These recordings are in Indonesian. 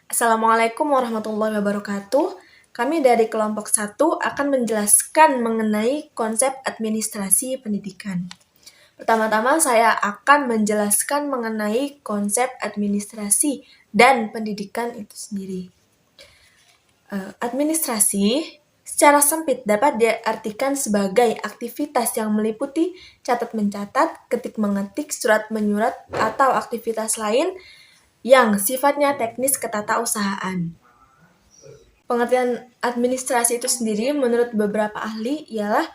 Assalamualaikum warahmatullahi wabarakatuh. Kami dari kelompok 1 akan menjelaskan mengenai konsep administrasi pendidikan. Pertama-tama saya akan menjelaskan mengenai konsep administrasi dan pendidikan itu sendiri. Administrasi secara sempit dapat diartikan sebagai aktivitas yang meliputi catat-mencatat, ketik-mengetik, surat-menyurat, atau aktivitas lain yang sifatnya teknis ketatausahaan. Pengertian administrasi itu sendiri menurut beberapa ahli ialah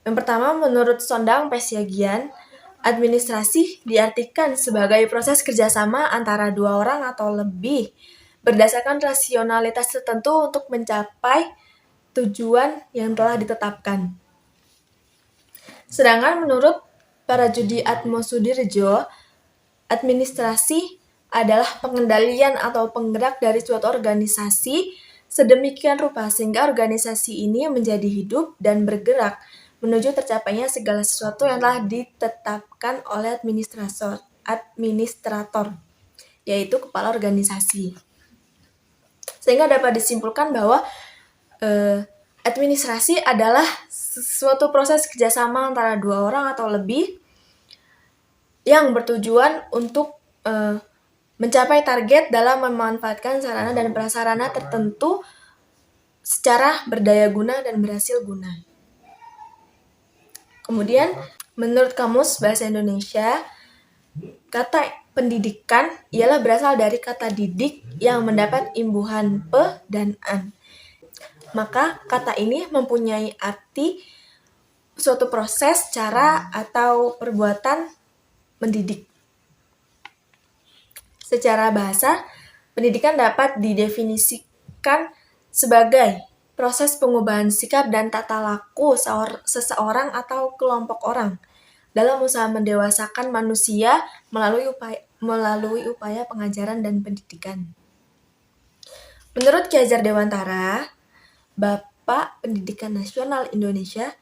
yang pertama, menurut Sondang Pesiagian, administrasi diartikan sebagai proses kerjasama antara dua orang atau lebih berdasarkan rasionalitas tertentu untuk mencapai tujuan yang telah ditetapkan. Sedangkan menurut Parajudi Atmosudirjo, administrasi adalah pengendalian atau penggerak dari suatu organisasi sedemikian rupa sehingga organisasi ini menjadi hidup dan bergerak menuju tercapainya segala sesuatu yang telah ditetapkan oleh administrator, yaitu kepala organisasi. Sehingga dapat disimpulkan bahwa administrasi adalah suatu proses kerjasama antara dua orang atau lebih yang bertujuan untuk mencapai target dalam memanfaatkan sarana dan prasarana tertentu secara berdaya guna dan berhasil guna. Kemudian, menurut Kamus Bahasa Indonesia, kata pendidikan ialah berasal dari kata didik yang mendapat imbuhan pe dan an. Maka kata ini mempunyai arti suatu proses, cara, atau perbuatan mendidik. Secara bahasa, pendidikan dapat didefinisikan sebagai proses pengubahan sikap dan tata laku seseorang atau kelompok orang dalam usaha mendewasakan manusia melalui upaya pengajaran dan pendidikan. Menurut Ki Hajar Dewantara, Bapak Pendidikan Nasional Indonesia,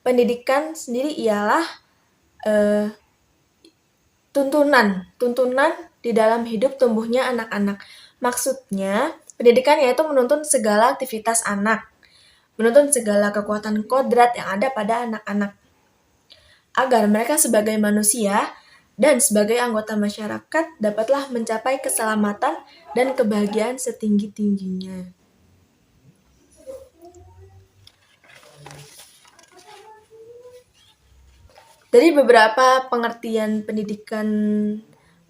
pendidikan sendiri ialah tuntunan di dalam hidup tumbuhnya anak-anak. Maksudnya, pendidikan yaitu menuntun segala aktivitas anak, menuntun segala kekuatan kodrat yang ada pada anak-anak, agar mereka sebagai manusia dan sebagai anggota masyarakat dapatlah mencapai keselamatan dan kebahagiaan setinggi-tingginya. Dari beberapa pengertian pendidikan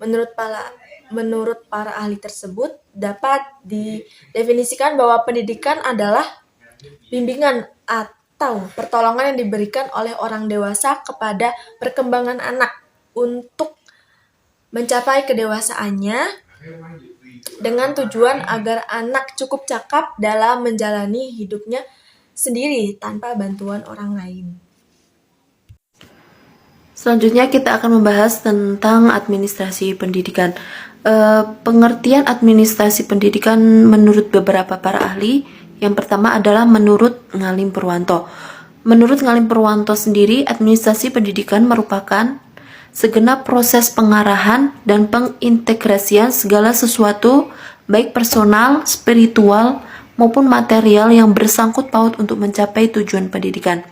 menurut para ahli tersebut dapat didefinisikan bahwa pendidikan adalah bimbingan atau pertolongan yang diberikan oleh orang dewasa kepada perkembangan anak untuk mencapai kedewasaannya dengan tujuan agar anak cukup cakap dalam menjalani hidupnya sendiri tanpa bantuan orang lain. Selanjutnya kita akan membahas tentang administrasi pendidikan. Pengertian administrasi pendidikan menurut beberapa para ahli, yang pertama adalah menurut Ngalim Purwanto. Menurut Ngalim Purwanto sendiri, administrasi pendidikan merupakan segenap proses pengarahan dan pengintegrasian segala sesuatu, baik personal, spiritual, maupun material yang bersangkut paut untuk mencapai tujuan pendidikan.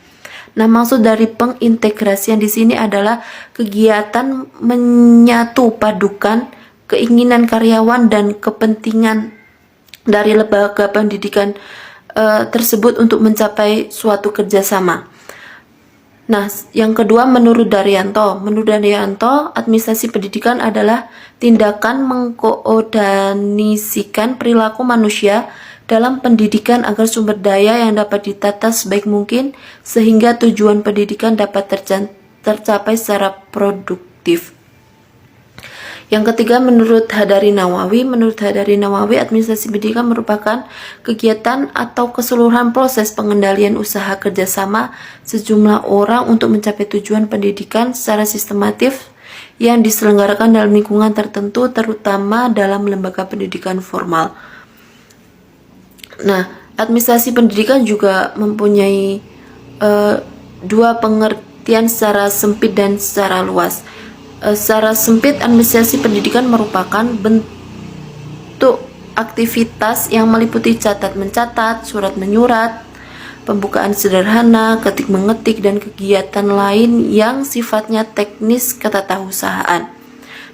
Nah, maksud dari pengintegrasian di sini adalah kegiatan menyatu padukan keinginan karyawan dan kepentingan dari lembaga pendidikan tersebut untuk mencapai suatu kerjasama. Nah, yang kedua menurut Daryanto, administrasi pendidikan adalah tindakan mengkoordinasikan perilaku manusia dalam pendidikan agar sumber daya yang dapat ditata sebaik mungkin sehingga tujuan pendidikan dapat tercapai secara produktif. Yang ketiga menurut Hadari Nawawi, administrasi pendidikan merupakan kegiatan atau keseluruhan proses pengendalian usaha kerjasama sejumlah orang untuk mencapai tujuan pendidikan secara sistematif yang diselenggarakan dalam lingkungan tertentu, terutama dalam lembaga pendidikan formal. Nah, administrasi pendidikan juga mempunyai dua pengertian secara sempit dan secara luas. Secara sempit, administrasi pendidikan merupakan bentuk aktivitas yang meliputi catat mencatat, surat menyurat, pembukaan sederhana, ketik mengetik, dan kegiatan lain yang sifatnya teknis ketatausahaan.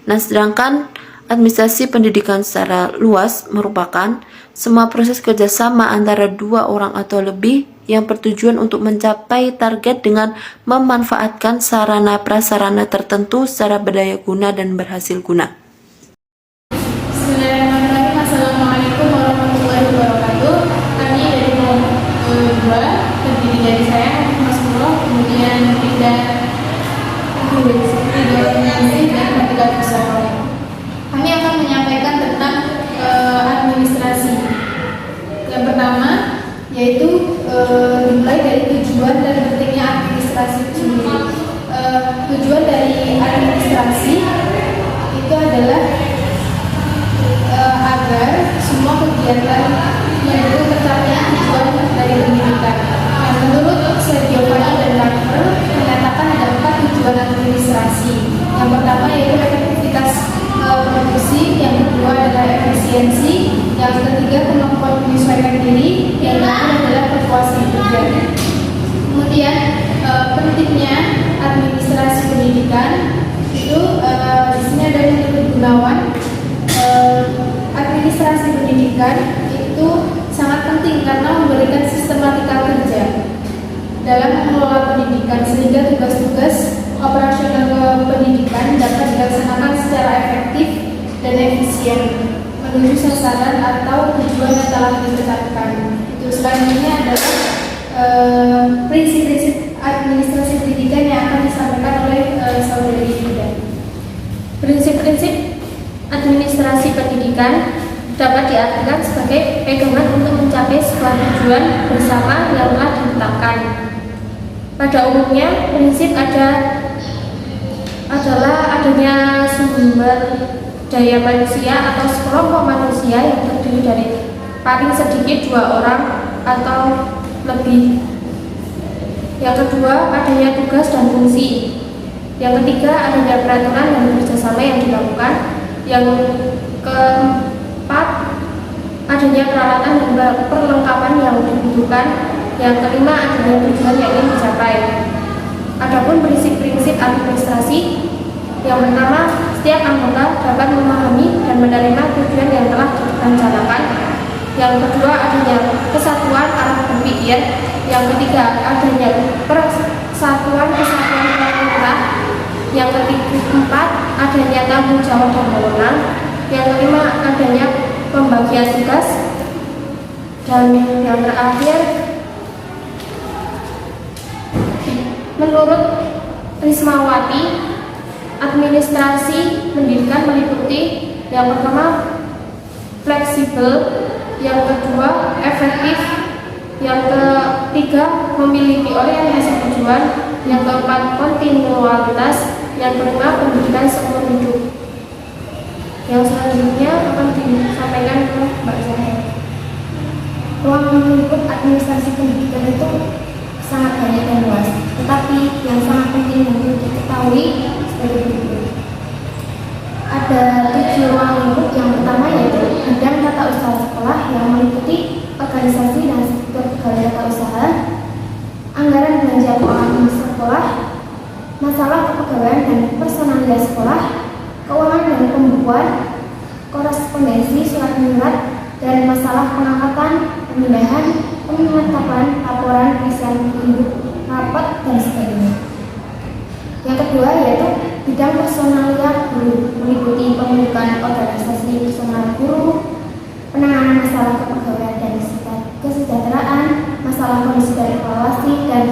Nah, sedangkan administrasi pendidikan secara luas merupakan semua proses kerjasama antara dua orang atau lebih yang bertujuan untuk mencapai target dengan memanfaatkan sarana prasarana tertentu secara berdaya guna dan berhasil guna. Bismillahirrahmanirrahim. Assalamualaikum warahmatullahi wabarakatuh. Kami dari kelompok 2 terdiri dari saya, Mas Muro, kemudian Ida Organisasi dan Ketika Usaha. Kami akan menyampaikan tentang administrasi. Yang pertama yaitu dimulai dari tujuan dan pentingnya administrasi itu sendiri. Tujuan dari administrasi itu adalah agar semua kegiatan yang itu tercapai tujuan dari pendidikan. Nah, menurut Sergio Valla dan Langer menyatakan ada 4 tujuan administrasi. Yang pertama yaitu efektivitas produksi, yang kedua adalah efisiensi, yang ketiga kemampuan menyesuaikan diri, yang keempat adalah kepuasan kerja. Kemudian pentingnya administrasi pendidikan itu di sini ada menurut Gunawan. Administrasi pendidikan itu sangat penting karena memberikan sistematika kerja dalam mengelola pendidikan sehingga tugas-tugas operasional pendidikan dapat dilaksanakan secara efektif dan efisien menuju sasaran atau tujuan yang telah ditetapkan. Itu selanjutnya adalah prinsip-prinsip administrasi pendidikan yang akan disampaikan oleh saudari Ida. Prinsip-prinsip administrasi pendidikan dapat diartikan sebagai pegangan untuk mencapai sebuah tujuan bersama yang telah ditetapkan. Pada umumnya, prinsip adalah adanya sumber daya manusia atau sekelompok manusia yang terdiri dari paling sedikit 2 orang atau lebih. Yang kedua, adanya tugas dan fungsi. Yang ketiga, adanya peraturan dan kerjasama yang dilakukan. Yang keempat, adanya peralatan dan perlengkapan yang dibutuhkan. Yang kelima, adanya tujuan yang ingin dicapai. Adapun prinsip-prinsip administrasi, yang pertama, setiap anggota dapat memahami dan menerima tujuan yang telah direncanakan. Yang kedua, adanya kesatuan arah berpikir. Yang ketiga, adanya persatuan kesatuan pemerintah. Yang keempat, adanya tanggung jawab dan wewenang. Yang kelima, adanya pembagian tugas. Dan yang terakhir, menurut Rismawati, administrasi pendidikan meliputi yang pertama fleksibel, yang kedua efektif, yang ketiga memiliki orientasi tujuan, yang keempat kontinuitas, yang kelima pendidikan seumur hidup. Yang selanjutnya akan disampaikan oleh Mbak Zahra. Ruang lingkup administrasi pendidikan itu sangat banyak dan luas, tetapi yang sangat penting untuk diketahui sebagai berikut. Ada 7 ruang lingkup. Yang pertama yaitu bidang tata usaha sekolah yang meliputi organisasi dan struktur pegawai tata usaha, anggaran belanja keuangan sekolah, masalah kepegawaian dan personalia sekolah, keuangan dan pembukuan, korespondensi surat menyurat, dan masalah pengangkatan, pemindahan, penetapan, laporan, perisian induk, rapat, dan sebagainya. Yang kedua yaitu bidang personalia guru, meliputi pembentukan organisasi personal guru, penanganan masalah kepegawaian dan kesejahteraan, masalah kondisi dan evaluasi, dan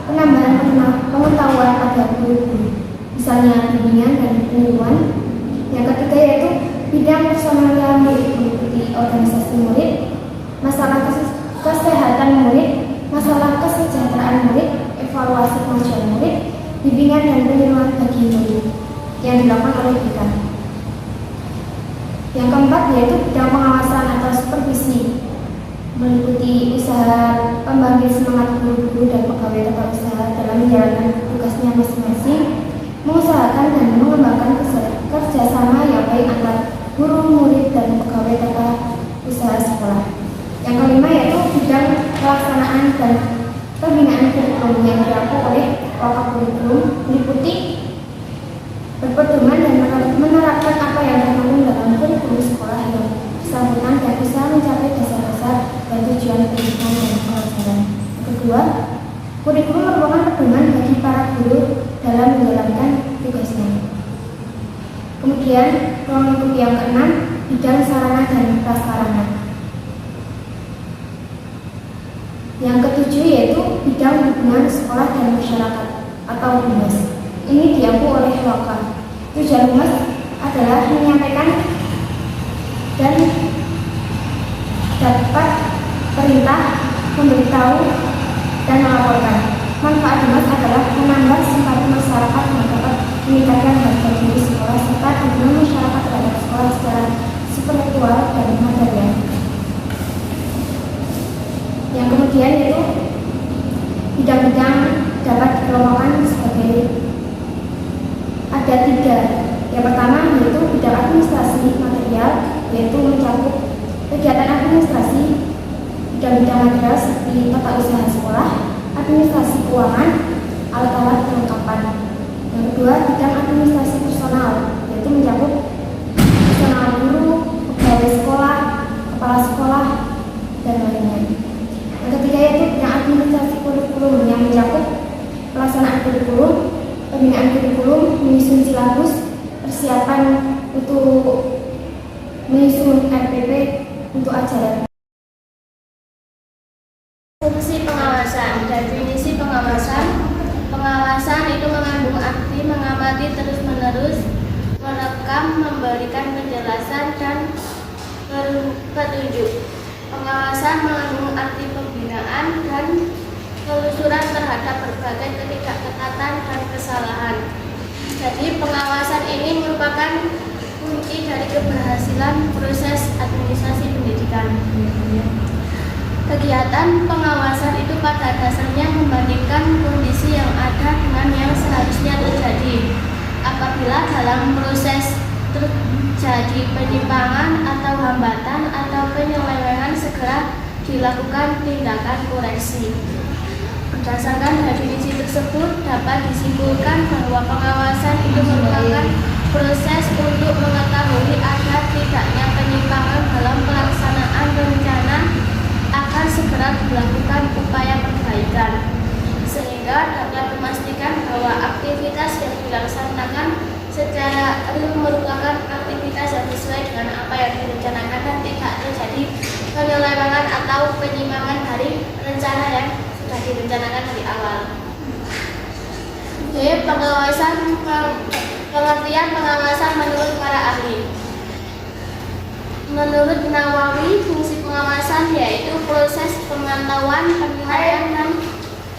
penambahan pengetahuan pada guru-guru, misalnya bimbingan dan penyuluhan. Yang ketiga yaitu bidang personalia murid, meliputi organisasi murid, masalah kesehatan murid, masalah kesejahteraan murid, evaluasi kemajuan murid, bimbingan dan penyuluhan bagi murid yang dilakukan oleh BK. Yang keempat yaitu bidang pengawasan atau supervisi, meliputi usaha pembangkit semangat guru-guru dan pegawai tata usaha dalam menjalankan tugasnya masing-masing, mengusahakan dan mengembangkan kerjasama yang baik antar guru, murid, dan pegawai tata usaha sekolah. Yang kelima yaitu bidang pelaksanaan dan pembinaan kurikulum yang dilakukan oleh Wakaf Kurikulum meliputi berpedoman dan menerapkan apa yang terkandung dalam kurikulum sekolah yang bersangkutan dan bisa mencapai dasar-dasar dan tujuan pendidikan dan pengajaran. Yang kedua, kurikulum merupakan pedoman bagi para guru dalam menjalankan tugasnya. Kemudian, ruang lingkup yang keenam, bidang sarana dan prasarana. Yang ketujuh yaitu bidang hubungan sekolah dan masyarakat atau humas. Ini diampu oleh Wakaf. Tujuan humas adalah menyampaikan dan dapat perintah, memberitahu, dan melaporkan. Manfaat humas adalah menambah simpati masyarakat yang dapat meningkatkan harga diri sekolah serta dukungan masyarakat terhadap sekolah secara spiritual dan material. Yang kemudian itu bidang-bidang dapat dikelompokkan sebagai ada 3. Yang pertama yaitu bidang administrasi material, yaitu mencakup kegiatan administrasi bidang-bidang material seperti tata usaha sekolah, administrasi keuangan, alat-alat perlengkapan. Yang kedua bidang administrasi personal, yaitu mencakup personal guru, pegawai sekolah, kepala sekolah, dan lainnya. Yang ketiga yaitu bidang administrasi kurikulum yang mencakup pelaksanaan kurikulum, pembinaan kurikulum, menyusun silabus, persiapan untuk menyusun RPP untuk ajaran. Fungsi pengawasan. Definisi pengawasan. Pengawasan itu mengandung arti mengamati terus-menerus, merekam, memberikan penjelasan dan petunjuk. Pengawasan mengandung arti pembinaan dan penelusuran terhadap berbagai ketidakketatan dan kesalahan. Jadi pengawasan ini merupakan kunci dari keberhasilan proses administrasi pendidikan. Kegiatan pengawasan itu pada dasarnya membandingkan kondisi yang ada dengan yang seharusnya terjadi. Apabila dalam proses terjadi penyimpangan atau hambatan atau penyelewengan, segera dilakukan tindakan koreksi. Berdasarkan definisi tersebut dapat disimpulkan bahwa pengawasan itu merupakan proses untuk mengetahui ada tidaknya penyimpangan dalam pelaksanaan rencana akan segera dilakukan upaya perbaikan, sehingga dapat memastikan bahwa aktivitas yang dilaksanakan secara real merupakan aktivitas yang sesuai dengan apa yang direncanakan dan tidak terjadi penyelewengan atau penyimpangan dari rencana yang sudah direncanakan dari awal. Jadi pengawasan, pengertian pengawasan menurut para ahli. Menurut Nawawi, fungsi pengawasan yaitu proses pemantauan, penilaian, dan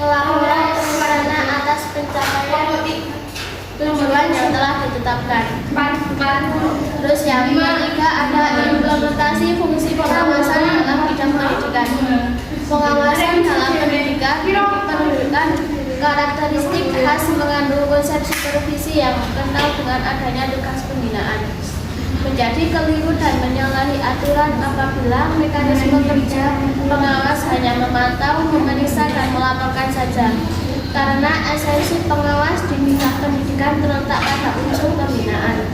pelaporan rencana atas pencapaian tujuan yang telah ditetapkan. Terus yang ketiga ada implementasi fungsi pengawasan dalam bidang pendidikan. Pengawasan dalam pendidikan menunjukkan karakteristik khas mengandung konsep supervisi yang kental dengan adanya tugas pembinaan. Menjadi keliru dan menyalahi aturan apabila mekanisme kerja pengawas hanya memantau, memeriksa, dan melaporkan saja. Karena esensi pengawas di bidang pendidikan terletak pada unsur pembinaan.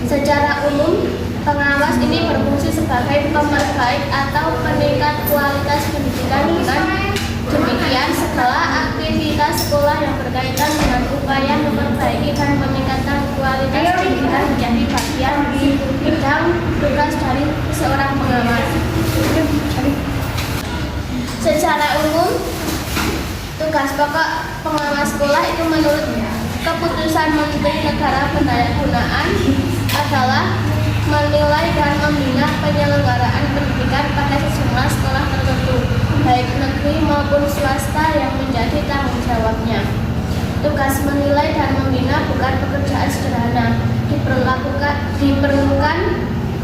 Secara umum, pengawas ini berfungsi sebagai pembaik atau peningkat kualitas pendidikan. Dengan demikian, segala aktivitas sekolah yang berkaitan dengan upaya memperbaiki dan meningkatkan kualitas pendidikan menjadi bagian bidang tugas dari seorang pengawas. Secara umum, tugas pokok pengawas sekolah itu menurut keputusan Menteri Negara Pendayagunaan adalah menilai dan membina penyelenggaraan pendidikan pada sejumlah sekolah tertentu, baik negeri maupun swasta yang menjadi tanggung jawabnya. Tugas menilai dan membina bukan pekerjaan sederhana, diperlukan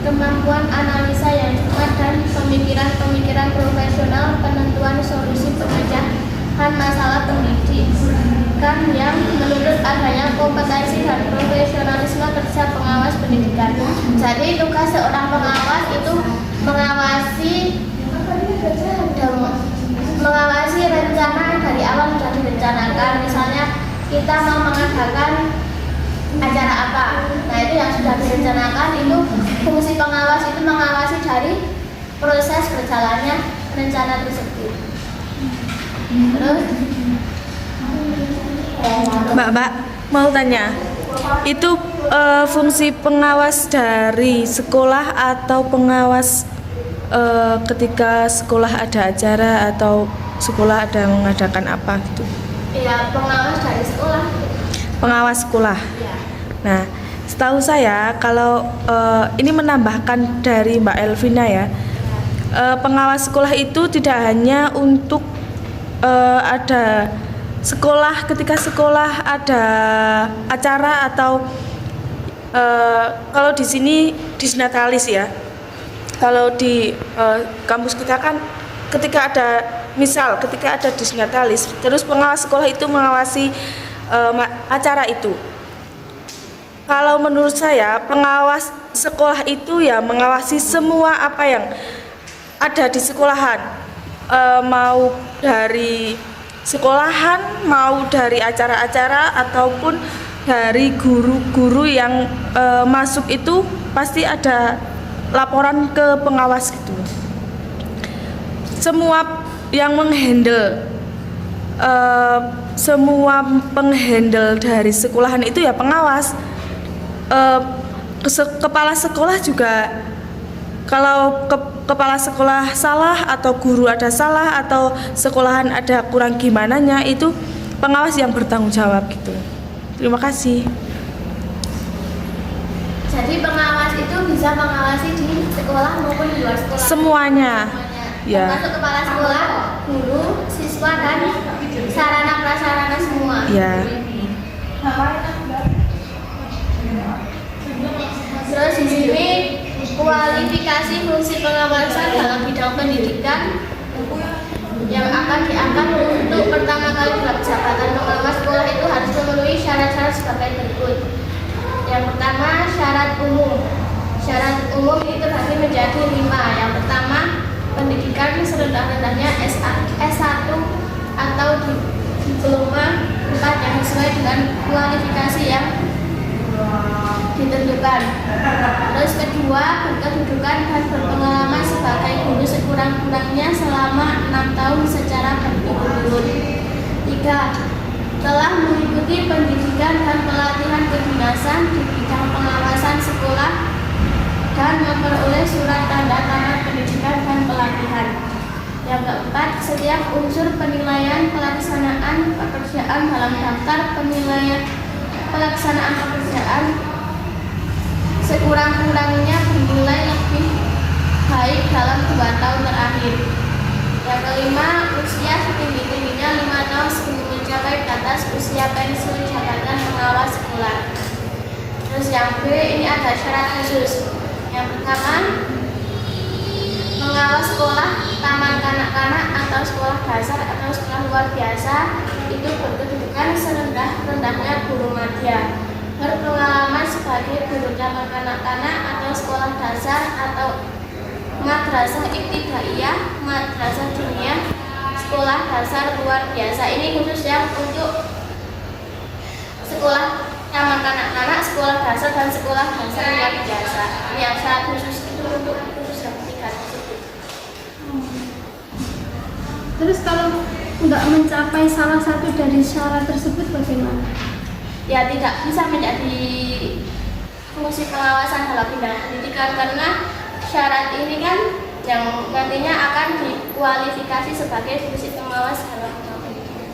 kemampuan analisa yang cepat dan pemikiran-pemikiran profesional, penentuan solusi pemecahan masalah pendidikan yang menurut adanya kompetensi dan profesionalisme kerja pengawas pendidikan. Jadi tugas seorang pengawas itu mengawasi mengawasi rencana dari awal sudah direncanakan. Misalnya kita mau mengadakan acara apa, nah itu yang sudah direncanakan, itu fungsi pengawas itu mengawasi dari proses berjalannya rencana tersebut. Terus Mbak, mau tanya, itu fungsi pengawas dari sekolah atau pengawas ketika sekolah ada acara atau sekolah ada mengadakan apa gitu? ya pengawas dari sekolah. Pengawas sekolah. Ya. Nah, setahu saya kalau ini menambahkan dari Mbak Elvina ya, pengawas sekolah itu tidak hanya untuk ada sekolah, ketika sekolah ada acara atau kalau di sini disnatalis ya. Kalau di kampus kita kan ketika ada ketika ada disnatalis, terus pengawas sekolah itu mengawasi acara itu. Kalau menurut saya pengawas sekolah itu ya mengawasi semua apa yang ada di sekolahan, mau dari sekolahan, mau dari acara-acara ataupun dari guru-guru yang masuk itu pasti ada laporan ke pengawas gitu. Semua yang menghandle semua penghandle dari sekolahan itu ya pengawas. Kepala sekolah juga, kalau kepala sekolah salah atau guru ada salah atau sekolahan ada kurang gimananya, itu pengawas yang bertanggung jawab gitu. Terima kasih. Jadi pengawas itu bisa mengawasi di sekolah maupun di luar sekolah. Semuanya. Ya. Termasuk kepala sekolah, guru, siswa dan sarana prasarana semua. Ya. Terus di sini kualifikasi fungsi pengawasan dalam bidang pendidikan yang akan diangkat untuk pertama kali dalam jabatan pengawas sekolah itu harus memenuhi syarat-syarat sebagai berikut. Yang pertama, syarat umum. Syarat umum itu terbagi menjadi 5. Yang pertama, pendidikan serendah-rendahnya S1 atau diploma 4 yang sesuai dengan kualifikasi yang ditentukan. Terus kedua, berkedudukan dan berpengalaman sebagai guru sekurang-kurangnya selama 6 tahun secara berturut-turut. 3. Telah mengikuti pendidikan dan pelatihan kedinasan di bidang pengawasan sekolah dan memperoleh surat tanda tangan pendidikan dan pelatihan. Yang keempat, setiap unsur penilaian pelaksanaan pekerjaan dalam daftar penilaian pelaksanaan pekerjaan sekurang-kurangnya bernilai lebih baik dalam 2 tahun terakhir. Yang kelima, usia setinggi-tingginya 5 tahun sebelum mencapai batas usia pensiun jabatan pengawas sekolah. Terus yang B, ini ada syarat khusus. Yang pertama, pengawas sekolah taman kanak-kanak atau sekolah dasar atau sekolah luar biasa itu berkedudukan serendah-rendahnya guru madya, berpengalaman sebagai guru taman kanak-kanak atau sekolah dasar atau madrasah ibtidaiyah, madrasah diniyah, sekolah dasar luar biasa. Ini khusus yang untuk sekolah taman kanak-kanak, sekolah dasar dan sekolah dasar luar biasa. Ini yang syarat khusus itu untuk khusus yang 3 tersebut. Terus kalau nggak mencapai salah satu dari syarat tersebut bagaimana? Ya tidak bisa menjadi fungsi pengawasan dalam bidang pendidikan karena syarat ini kan yang nantinya akan dikualifikasi sebagai fungsi pengawas dalam bidang pendidikan.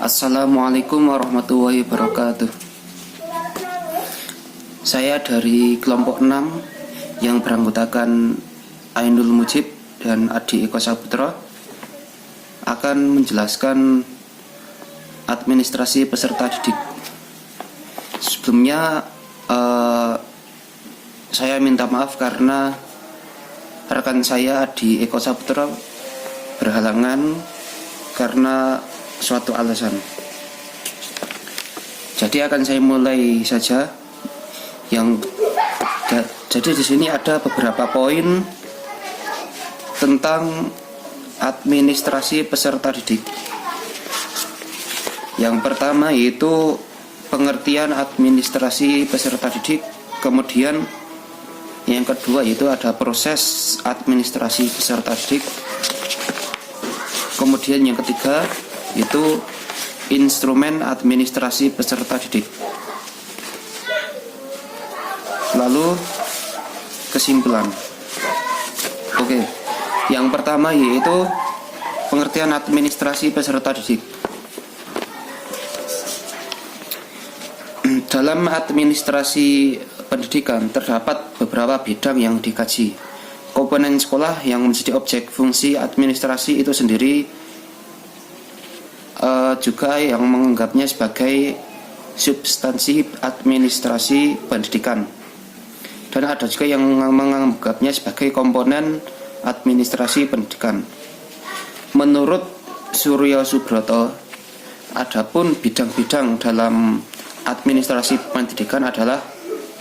Assalamualaikum warahmatullahi wabarakatuh. Saya dari kelompok 6 yang beranggotakan Ainul Mujib dan Adi Eko Saputra akan menjelaskan administrasi peserta didik. Sebelumnya saya minta maaf karena rekan saya Adi Eko Saputra berhalangan karena suatu alasan. Jadi akan saya mulai saja. Jadi di sini ada beberapa poin tentang administrasi peserta didik. Yang pertama yaitu pengertian administrasi peserta didik. Kemudian yang kedua yaitu ada proses administrasi peserta didik. Kemudian yang ketiga yaitu instrumen administrasi peserta didik. Lalu kesimpulan. Oke. Yang pertama yaitu pengertian administrasi peserta didik. Dalam administrasi pendidikan terdapat beberapa bidang yang dikaji. Komponen sekolah yang menjadi objek fungsi administrasi itu sendiri juga yang menganggapnya sebagai substansi administrasi pendidikan. Dan ada juga yang menganggapnya sebagai komponen administrasi pendidikan. Menurut Suryo Subroto, adapun bidang-bidang dalam administrasi pendidikan adalah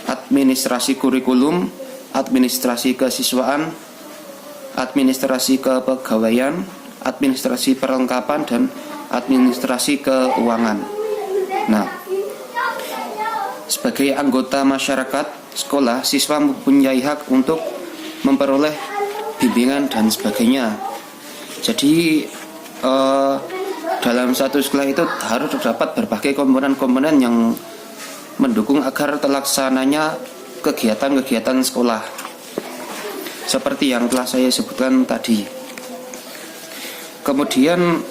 administrasi kurikulum, administrasi kesiswaan, administrasi kepegawaian, administrasi perlengkapan, dan administrasi keuangan. Nah, sebagai anggota masyarakat sekolah, siswa mempunyai hak untuk memperoleh bimbingan dan sebagainya. Jadi dalam satu sekolah itu harus terdapat berbagai komponen-komponen yang mendukung agar terlaksananya kegiatan-kegiatan sekolah seperti yang telah saya sebutkan tadi. Kemudian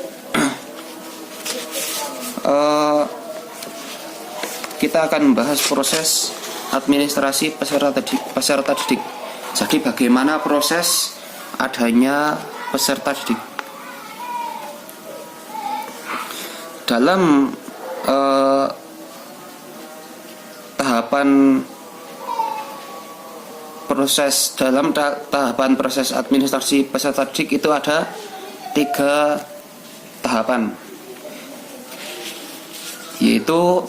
kita akan membahas proses administrasi peserta didik. Jadi bagaimana proses adanya peserta didik. Dalam tahapan proses administrasi peserta didik itu ada 3 tahapan, yaitu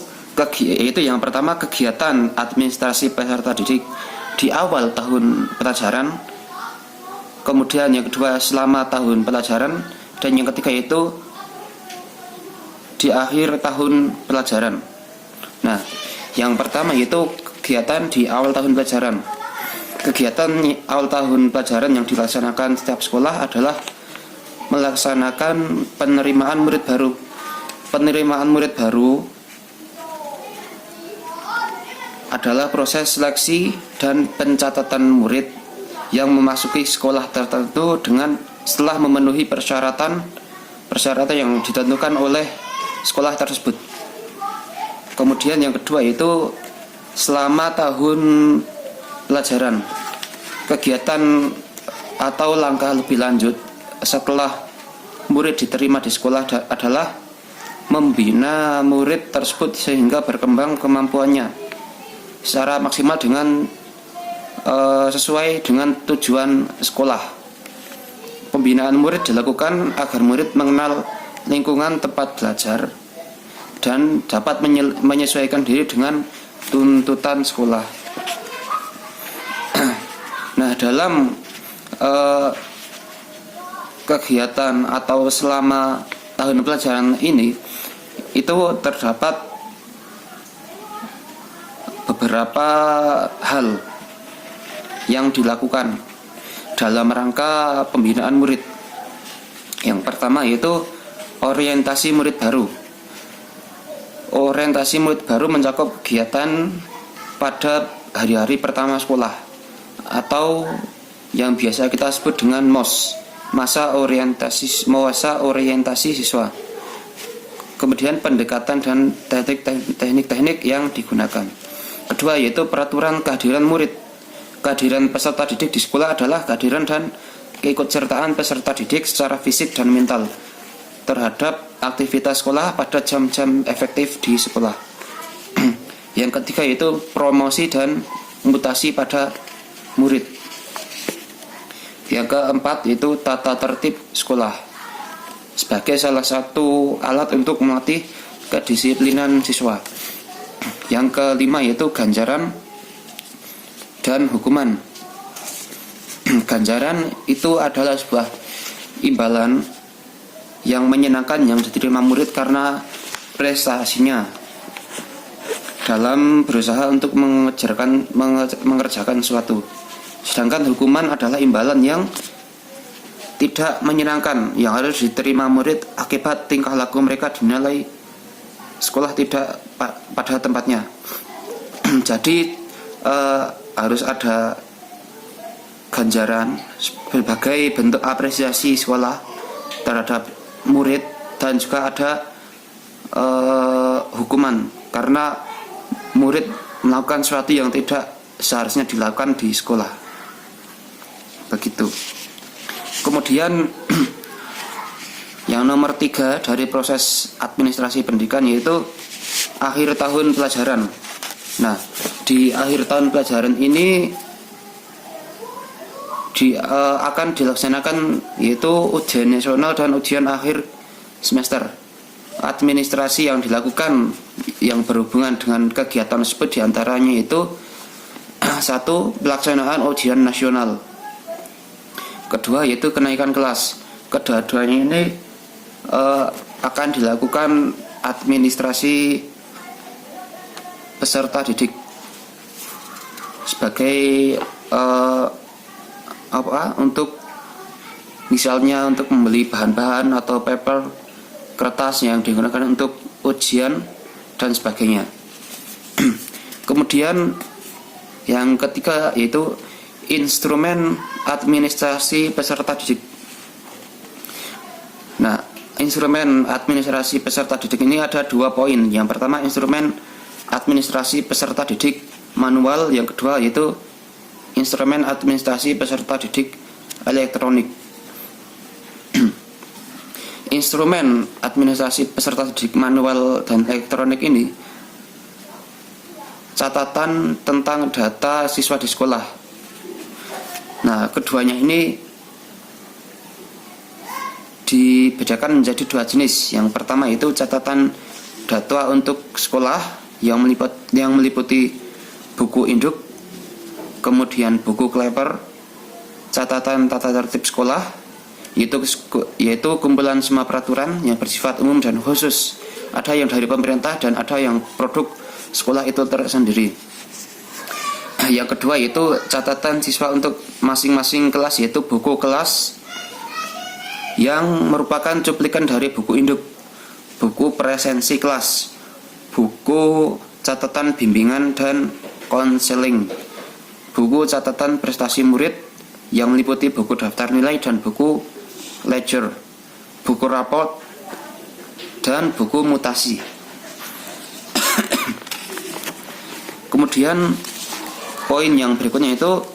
yang pertama kegiatan administrasi peserta didik di awal tahun pelajaran, kemudian yang kedua selama tahun pelajaran, dan yang ketiga yaitu di akhir tahun pelajaran. Nah, yang pertama yaitu kegiatan di awal tahun pelajaran. Kegiatan awal tahun pelajaran yang dilaksanakan setiap sekolah adalah melaksanakan penerimaan murid baru. Penerimaan murid baru adalah proses seleksi dan pencatatan murid yang memasuki sekolah tertentu setelah memenuhi persyaratan yang ditentukan oleh sekolah tersebut. Kemudian yang kedua yaitu selama tahun pelajaran. Kegiatan atau langkah lebih lanjut setelah murid diterima di sekolah adalah membina murid tersebut sehingga berkembang kemampuannya secara maksimal dengan sesuai dengan tujuan sekolah. Pembinaan murid dilakukan agar murid mengenal lingkungan tempat belajar dan dapat menyesuaikan diri dengan tuntutan sekolah. Nah, dalam kegiatan atau selama tahun pelajaran ini itu terdapat beberapa hal yang dilakukan dalam rangka pembinaan murid. Yang pertama yaitu orientasi murid baru. Orientasi murid baru mencakup kegiatan pada hari-hari pertama sekolah atau yang biasa kita sebut dengan MOS, masa orientasi siswa. Kemudian pendekatan dan teknik-teknik yang digunakan. Kedua yaitu peraturan kehadiran murid. Kehadiran peserta didik di sekolah adalah kehadiran dan keikutsertaan peserta didik secara fisik dan mental terhadap aktivitas sekolah pada jam-jam efektif di sekolah. Yang ketiga yaitu promosi dan mutasi pada murid. Yang keempat yaitu tata tertib sekolah sebagai salah satu alat untuk melatih kedisiplinan siswa. Yang kelima yaitu ganjaran dan hukuman. Ganjaran itu adalah sebuah imbalan yang menyenangkan yang diterima murid karena prestasinya dalam berusaha untuk mengerjakan sesuatu. Sedangkan hukuman adalah imbalan yang tidak menyenangkan yang harus diterima murid akibat tingkah laku mereka dinilai sekolah tidak pada tempatnya. Jadi harus ada ganjaran sebagai bentuk apresiasi sekolah terhadap murid, dan juga ada hukuman karena murid melakukan sesuatu yang tidak seharusnya dilakukan di sekolah. Begitu. Kemudian yang nomor 3 dari proses administrasi pendidikan yaitu akhir tahun pelajaran. Nah, di akhir tahun pelajaran ini akan dilaksanakan yaitu ujian nasional dan ujian akhir semester. Administrasi yang dilakukan yang berhubungan dengan kegiatan tersebut diantaranya yaitu 1. Pelaksanaan ujian nasional. Kedua yaitu kenaikan kelas. Kedua-duanya ini akan dilakukan administrasi peserta didik sebagai untuk misalnya untuk membeli bahan-bahan atau paper, kertas yang digunakan untuk ujian dan sebagainya. Kemudian yang ketiga yaitu instrumen administrasi peserta didik. Nah, instrumen administrasi peserta didik ini ada 2 poin. Yang pertama instrumen administrasi peserta didik manual, yang kedua yaitu instrumen administrasi peserta didik elektronik. Instrumen administrasi peserta didik manual dan elektronik ini catatan tentang data siswa di sekolah. Nah, keduanya ini dibedakan menjadi 2 jenis. Yang pertama itu catatan data untuk sekolah yang meliputi buku induk, kemudian buku kleper, catatan tata tertib sekolah, yaitu kumpulan semua peraturan yang bersifat umum dan khusus. Ada yang dari pemerintah dan ada yang produk sekolah itu tersendiri. Yang kedua yaitu catatan siswa untuk masing-masing kelas, yaitu buku kelas yang merupakan cuplikan dari buku induk, buku presensi kelas, buku catatan bimbingan dan konseling, buku catatan prestasi murid yang meliputi buku daftar nilai dan buku ledger, buku raport, dan buku mutasi. Kemudian poin yang berikutnya itu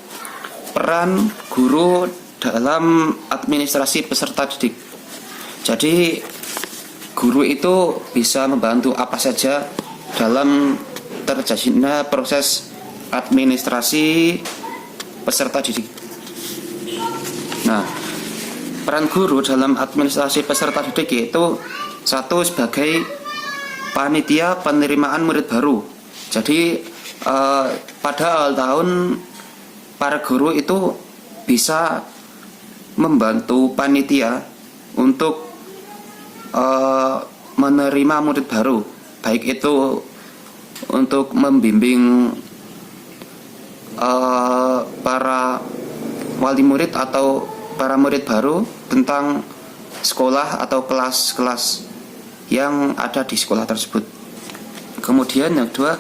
peran guru dalam administrasi peserta didik. Jadi guru itu bisa membantu apa saja dalam terjadinya proses administrasi peserta didik. Nah, peran guru dalam administrasi peserta didik yaitu 1. Sebagai panitia penerimaan murid baru. Jadi pada awal tahun para guru itu bisa membantu panitia untuk menerima murid baru, baik itu untuk membimbing para wali murid atau para murid baru tentang sekolah atau kelas-kelas yang ada di sekolah tersebut. Kemudian yang kedua,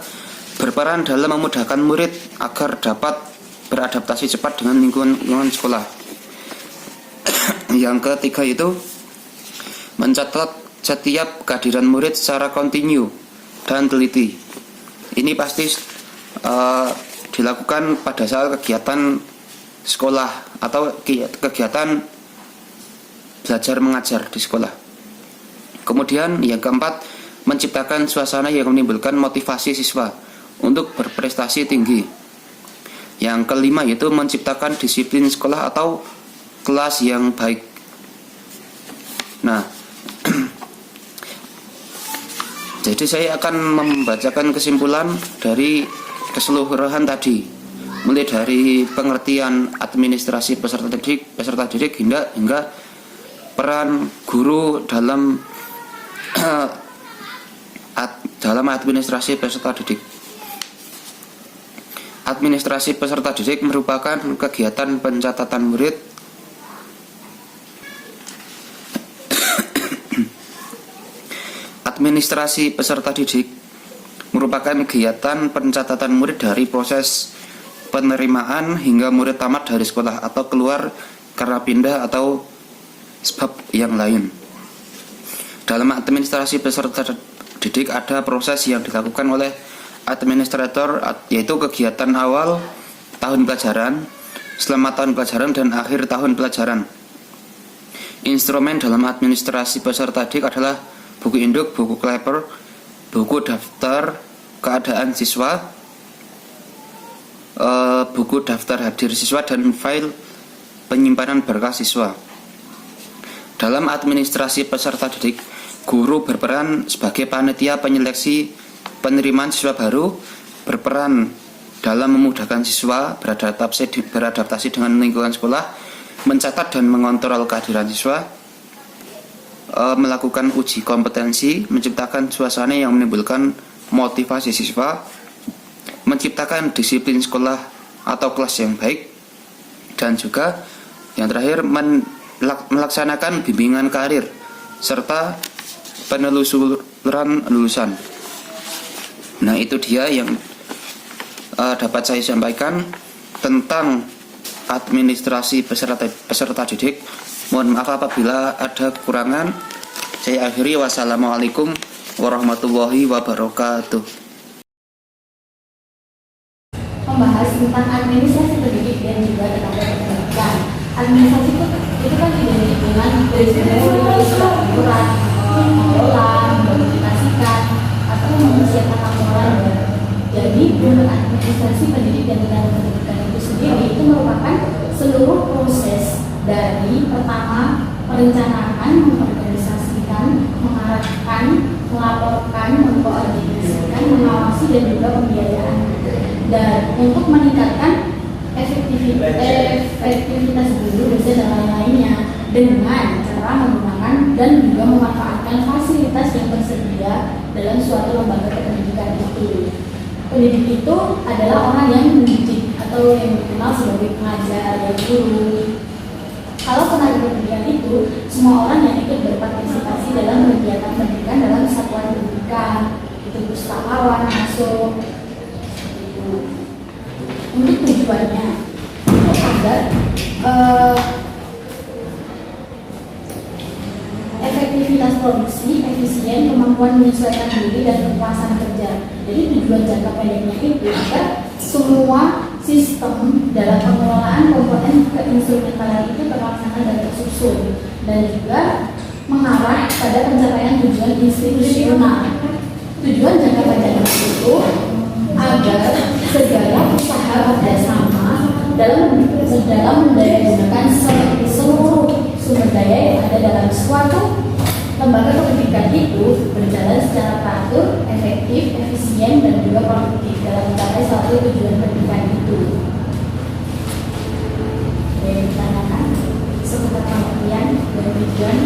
berperan dalam memudahkan murid agar dapat beradaptasi cepat dengan lingkungan sekolah. Yang ketiga itu mencatat setiap kehadiran murid secara kontinu dan teliti. Ini pasti dilakukan pada saat kegiatan sekolah atau kegiatan belajar mengajar di sekolah. Kemudian yang keempat, menciptakan suasana yang menimbulkan motivasi siswa untuk berprestasi tinggi. Yang kelima yaitu menciptakan disiplin sekolah atau kelas yang baik. Nah, Jadi saya akan membacakan kesimpulan dari keseluruhan tadi, mulai dari pengertian administrasi peserta didik hingga peran guru dalam administrasi peserta didik. Administrasi peserta didik merupakan kegiatan pencatatan murid Administrasi peserta didik merupakan kegiatan pencatatan murid dari proses penerimaan hingga murid tamat dari sekolah atau keluar karena pindah atau sebab yang lain. Dalam administrasi peserta didik ada proses yang dilakukan oleh administrator, yaitu kegiatan awal tahun pelajaran, selama tahun pelajaran, dan akhir tahun pelajaran. Instrumen dalam administrasi peserta didik adalah buku induk, buku kleper, buku daftar keadaan siswa, buku daftar hadir siswa, dan file penyimpanan berkas siswa. Dalam administrasi peserta didik, guru berperan sebagai panitia penyeleksi penerimaan siswa baru, berperan dalam memudahkan siswa beradaptasi dengan lingkungan sekolah, mencatat dan mengontrol kehadiran siswa, melakukan uji kompetensi, menciptakan suasana yang menimbulkan motivasi siswa, menciptakan disiplin sekolah atau kelas yang baik, dan juga yang terakhir melaksanakan bimbingan karir serta penelusuran lulusan. Nah, itu dia yang dapat saya sampaikan tentang administrasi peserta didik. Mohon maaf apabila ada kekurangan. Saya akhiri. Wassalamualaikum warahmatullahi wabarakatuh. Membahas tentang administrasi pendidik dan juga tenaga pendidikan. Administrasi itu kan identik dengan dari surat aturan, mengelola, mengkomunikasikan, atau mempersiapkan laporan. Jadi, menurut administrasi pendidik dan tenaga pendidikan itu sendiri itu merupakan seluruh proses dari pertama perencanaan, mengorganisasikan, mengarahkan, melaporkan, mengkoordinasikan, mengawasi, dan juga pembiayaan. Dan untuk meningkatkan efektivitas guru, dosen, dan lain-lainnya dengan cara menggunakan dan juga memanfaatkan fasilitas yang tersedia dalam suatu lembaga pendidikan itu. Pendidik itu adalah orang yang mendidik atau yang dikenal sebagai pengajar, ya guru. Kalau tenaga pendidikan itu semua orang yang ikut berpartisipasi dalam kegiatan pendidikan dalam satuan pendidikan, itu pustakawan masuk. Untuk tujuannya agar efektivitas produksi, efisien, kemampuan menyesuaikan diri, dan kepuasan kerja. Jadi tujuan jangka pendeknya itu agar semua sistem dalam pengelolaan komponen keinstrumentalan itu terlaksana dan tersusun, dan juga mengarah pada pencapaian tujuan institusional. Tujuan jangka panjang itu agar segala usaha kerjasama dalam mendaya-gunakan seluruh sumber daya yang ada dalam suatu lembaga pendidikan itu berjalan secara teratur, efektif, efisien, dan juga produktif dalam mencapai suatu tujuan pendidikan itu. Ditanyakan seputar pengertian dan tujuan.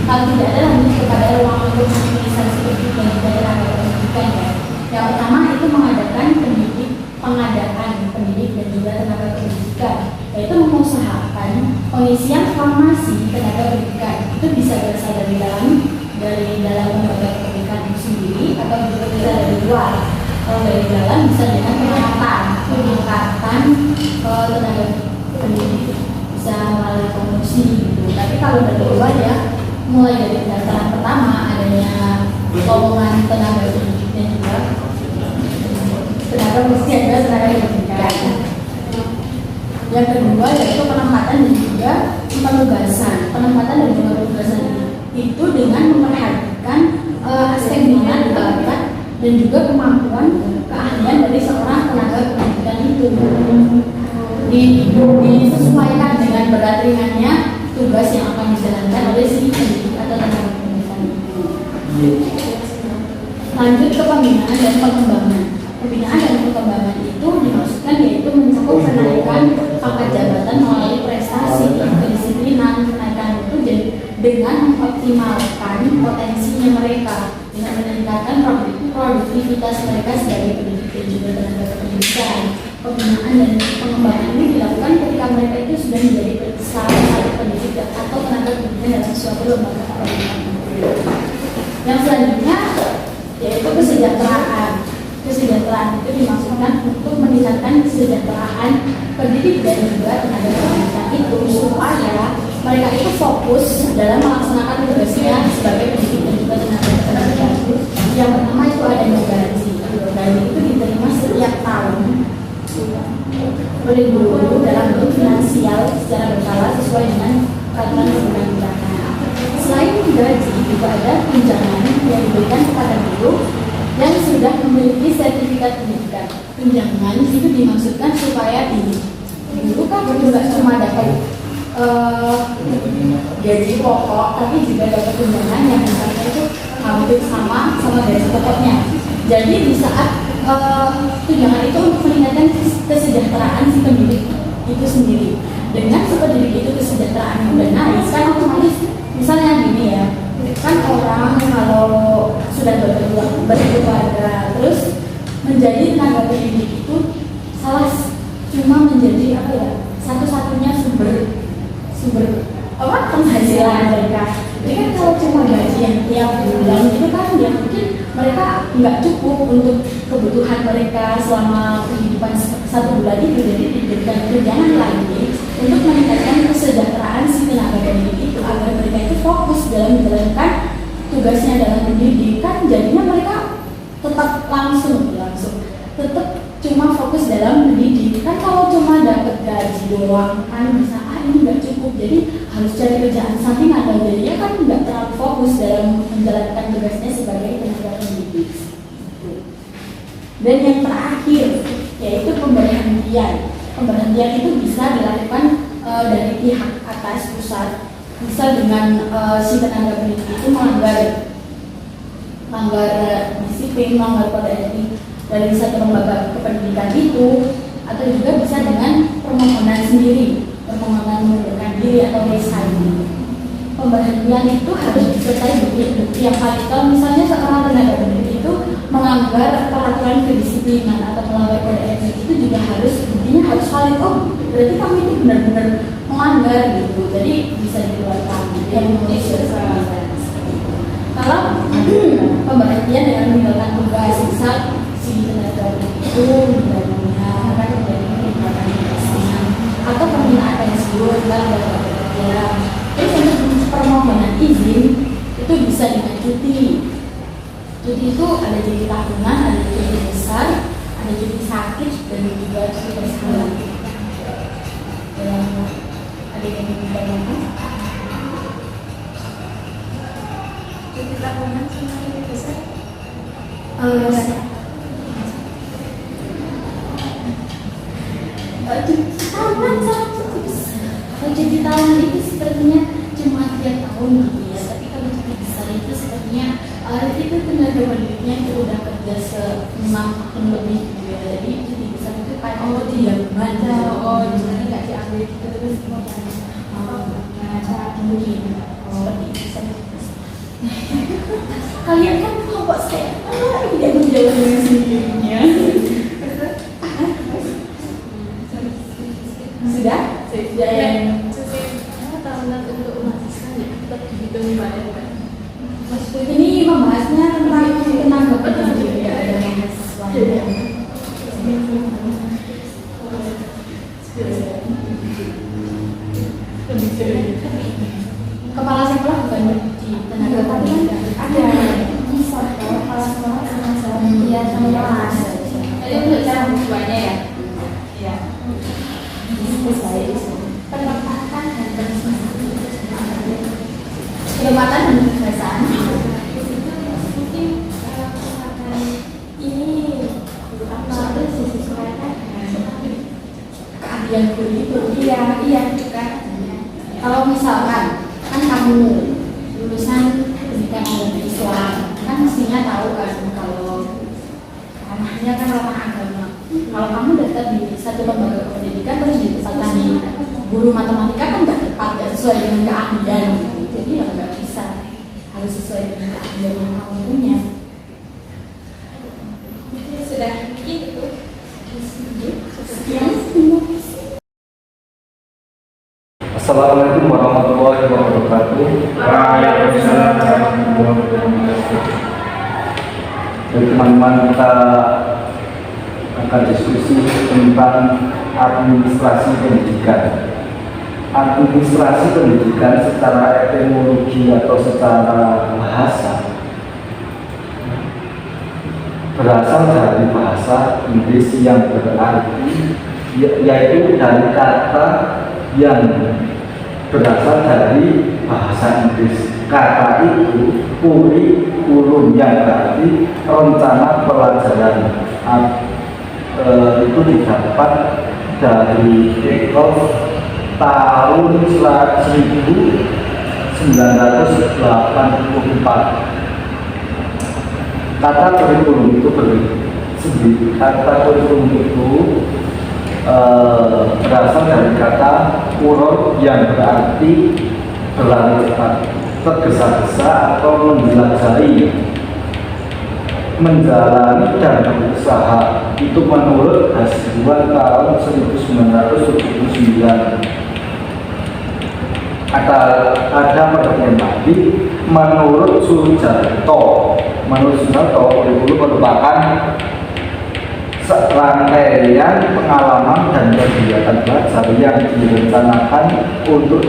Kalau tidak ada lanjut kepada ruang untuk administrasi pendidikan dan tenaga pendidikan ya. Yang pertama itu pengadaan pendidik dan juga tenaga pendidikan, yaitu mengusahakan pengisian formasi tenaga pendidikan itu bisa berasal dari dalam lembaga pendidikan itu sendiri atau juga bisa dari luar. Kalau dari dalam bisa dengan pengangkatan tenaga pendidik bisa melalui promosi gitu. Tapi kalau dari luar ya mulai dari pendaftaran pertama adanya lowongan tenaga pendidik dan juga tenaga pendidikan. Yang kedua yaitu penempatan dan juga penugasan. Penempatan dan juga penugasan itu dengan memperhatikan aspek minat, bakat, dan juga kemampuan keahlian dari seorang tenaga pendidikan itu. Disesuaikan dengan berat ringannya tugas yang akan dijalankan oleh si pendidik atau tenaga pendidikan itu. Lanjut ke pembinaan dan pengembangan. Pembinaan dan pengembangan itu dimaksudkan yaitu mencakup kenaikan pangkat jabatan melalui prestasi, kedisiplinan. Kenaikan itu dengan mengoptimalkan potensinya mereka, dengan meningkatkan produktivitas mereka sebagai pendidik dan juga tenaga pendidikan. Pembinaan dan pengembangan ini dilakukan ketika mereka itu sudah menjadi salah satu pendidik atau tenaga pendidikan dalam suatu lembaga pendidikan. Yang selanjutnya yaitu kesejahteraan. Kesejahteraan itu dimaksudkan untuk meningkatkan kesejahteraan pendidik dan juga tenaga pendidikan itu supaya mereka itu fokus dalam melaksanakan tugasnya sebagai pendidik dan juga tenaga pendidikan. Yang pertama itu adanya gaji. Gaji itu diterima setiap tahun oleh guru dalam bentuk finansial secara berkala sesuai dengan peraturan perundang-undangan. Selain gaji juga ada tunjangan yang diberikan kepada guru yang sudah memiliki sertifikat pendidikan. Tunjangan itu dimaksudkan supaya guru kan juga cuma dapat gaji pokok, tapi juga dapat tunjangan yang misalnya itu hampir sama gaji pokoknya. Jadi di saat tunjangan itu untuk meningkatkan kesejahteraan si pendidik itu sendiri. Dengan si pendidik itu kesejahteraan udah naik, kan otomatis misalnya gini ya, kan orang kalau sudah berkeluarga terus menjadi tenaga pendidik itu cuma menjadi apa ya, satu-satunya sumber penghasilan mereka. Jadi kan kalau cuma gaji yang tiap bulan itu kan ya mungkin mereka nggak cukup untuk kebutuhan mereka selama kehidupan satu bulan itu. Jadi diberikan tunjangan lagi untuk meningkatkan kesejahteraan si tenaga pendidik itu agar mereka itu fokus dalam menjalankan tugasnya dalam pendidikan. Jadinya mereka tetap tetap cuma fokus dalam mendidik. Kan kalau cuma dapat gaji doang kan bisa ini nggak cukup, jadi harus cari kerjaan sampingan, dan jadinya kan nggak terlalu fokus dalam menjalankan tugasnya sebagai tenaga pendidik. Dan yang terakhir yaitu pemberhentian. Pemberhentian itu bisa dilakukan dari pihak atas pusat, bisa dengan si tenaga pendidik itu melanggar disiplin, melanggar kode etik dari satu lembaga kependidikan itu, atau juga bisa dengan permohonan sendiri, permohonan mengundurkan diri atau resign. Pemberhentian itu harus disertai bukti-bukti yang valid. Kalau misalnya seorang tenaga pendidik itu melanggar peraturan kedisiplinan atau melanggar kode etik, itu juga buktinya harus valid. Oh, berarti kami itu benar-benar melanggar gitu. Jadi bisa dikeluarkan yang menulis kalau pemberhentian dengan meninggalkan tugas, misal si tenaga itu meninggal dunia, kan meninggalkan tugasnya, atau permintaan pensiun dan bekerja. Terus untuk permohonan izin itu bisa dengan cuti. Cuti itu ada cuti tahunan, ada cuti besar, ada cuti sakit, dan juga cuti bersama. Ada yang ditanyakan? Cuti tahunan sama cuti besar? Cuti tahunan sama cuti besar. Kalau cuti tahunan itu sepertinya cuma tiap tahun gitu ya, tapi kalau cuti besar itu sepertinya itu tenaga pendidiknya itu udah kerja 6 tahun lebih gitu ya. Jadi cuti besar itu kayak misalnya nggak diambil gitu terus mau cara mungkin seperti itu. Kalian kan kelompok saya tidak menjawab dengan sendirinya. Sudah yang tahunan untuk mahasiswa tetap dihitung bayar kan? Ini membahasnya tentang tenaga pendidik ya, ada mahasiswa. Kepala sekolah bukan di tenaga pendidikan. Ada kepala sekolah ya sama kelas. Jadi untuk cara menjualnya ya. Ya. Penempatan dan penempatan dan penugasan. Mungkin ini apa sisi sesuaikan keahlian guru itu. Iya juga. Kalau misalkan kan kamu lulusan pendidikan agama Islam, kan mestinya tahu kan kalau kalau kamu daftar di satu lembaga pendidikan terus ditempatkan di guru matematika kan nggak tepat, nggak sesuai dengan keahlian gitu. Jadi ya nggak bisa, harus sesuai dengan keahlian yang kamu punya. Sudah gitu. Sekian. Assalamualaikum warahmatullahi wabarakatuh. Waalaikumsalam warahmatullahi wabarakatuh. Jadi teman-teman, kita akan diskusi tentang administrasi pendidikan. Administrasi pendidikan secara etimologi atau secara bahasa berasal dari bahasa Inggris yang berarti yaitu dari kata yang berasal dari bahasa Inggris. Kata itu kurikulum, yang berarti rencana pelajaran. Itu didapat dari kick-off tahun 1984. Kata kurikulum itu sendiri, kata kurikulum itu berasal dari kata kuror yang berarti berlari cepat, tergesa-gesa atau menjelajahi, menjalani dan berusaha. Itu menurut Hasibuan tahun 1979. Ada penelitian lagi menurut Sujarto. Menurut Sujarto, kurikulum merupakan serangkaian pengalaman dan kegiatan belajar yang direncanakan untuk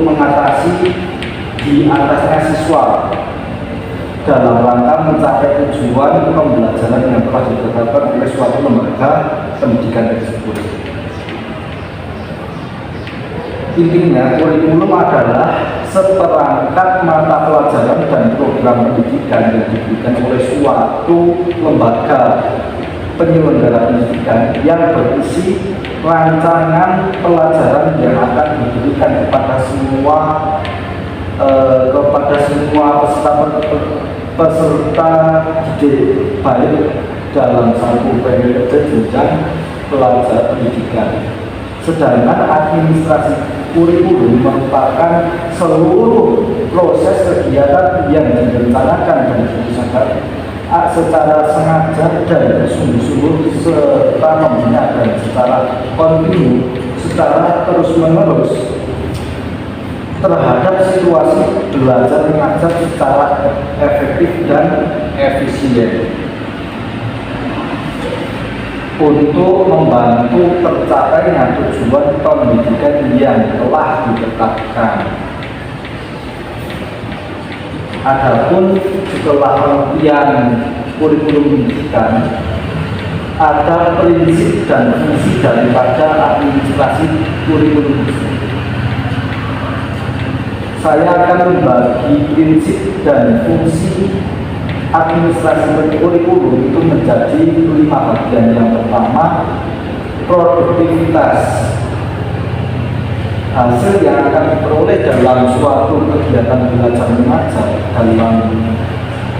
mengatasi diatasnya siswa dalam rangka mencapai tujuan pembelajaran yang telah ditetapkan oleh suatu lembaga pendidikan tersebut. Intinya, kurikulum adalah seperangkat mata pelajaran dan program pendidikan yang diberikan oleh suatu lembaga penyelenggara pendidikan yang berisi rancangan pelajaran yang akan diberikan kepada semua peserta didik, baik dalam satu periode jenjang pelajar pendidikan. Sedangkan administrasi kurikulum merupakan seluruh proses kegiatan yang direncanakan dan diusahakan secara sengaja dan sungguh-sungguh serta membina dan secara kontinu, secara terus-menerus terhadap situasi belajar mengajar secara efektif dan efisien untuk membantu tercapainya tujuan pendidikan yang telah ditetapkan. Adapun setelah pengertian kurikulum pendidikan, ada prinsip dan fungsi daripada administrasi kurikulum. Saya akan membagi prinsip dan fungsi administrasi kurikulum itu menjadi 5 bagian. Yang pertama, produktivitas. Hasil yang akan diperoleh dalam suatu kegiatan belajar mengajar dalam